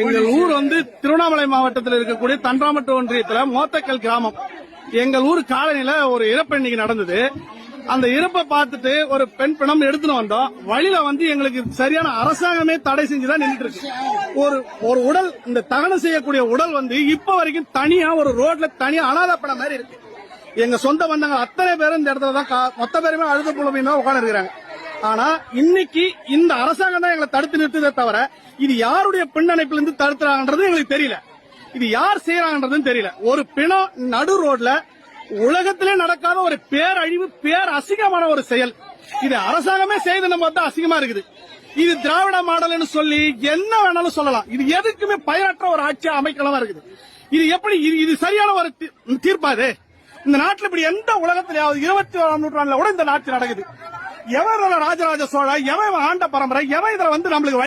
எங்கள் ஊர் திருவண்ணாமலை மாவட்டத்தில் இருக்கக்கூடிய தன்றாமட்டு ஒன்றியத்தில் மோத்தக்கல் கிராமம். எங்கள் ஊர் காலனியில ஒரு இறப்பு இன்னைக்கு நடந்தது. அந்த இறப்பை பார்த்துட்டு ஒரு பெண் பிணம் எடுத்துன்னு வந்தோம். வழியில எங்களுக்கு சரியான அரசாங்கமே தடை செஞ்சுதான் நின்றுட்டு இருக்கு. ஒரு உடல், இந்த தகனம் செய்யக்கூடிய உடல் இப்ப வரைக்கும் தனியா ஒரு ரோட்ல தனியா அனாதை படம் மாதிரி இருக்கு. எங்க சொந்த பந்தங்கள் அத்தனை பேரும் இந்த இடத்துல தான் மொத்த பேருமே அழுத புலமையும் தான் உட்கார்ந்து இருக்கிறாங்க. ஆனா இன்னைக்கு இந்த அரசாங்கம் தான் எங்களை தடுத்து நிறுத்ததே தவிர இது யாருடைய பின்னணைப்புல இருந்து தடுத்துறாங்கன்றது எங்களுக்கு தெரியல. இது யார் செய்யறாங்கன்றதும் தெரியல. ஒரு பிணம் நடு ரோட்ல உலகத்திலே நடக்காத ஒரு பேரழிவு, அசிங்கமான ஒரு செயல். இது அரசாங்கமே செய்து பார்த்தா அசிங்கமா இருக்குது. இது திராவிட மாடல்னு சொல்லி என்ன வேணாலும் சொல்லலாம். இது எதுக்குமே பயனற்ற ஒரு ஆட்சியா அமைக்கலாம் இருக்குது. இது எப்படி இது சரியான ஒரு தீர்ப்பாது? இந்த நாட்டில் இப்படி எந்த உலகத்திலேயாவது 21ஆம் நூற்றாண்டுல கூட இந்த நாட்டில் நடக்குது? எவன் ராஜராஜ சோழ, எவன் ஆண்ட பரம்பரை, எவன் இதுல நம்மளுக்கு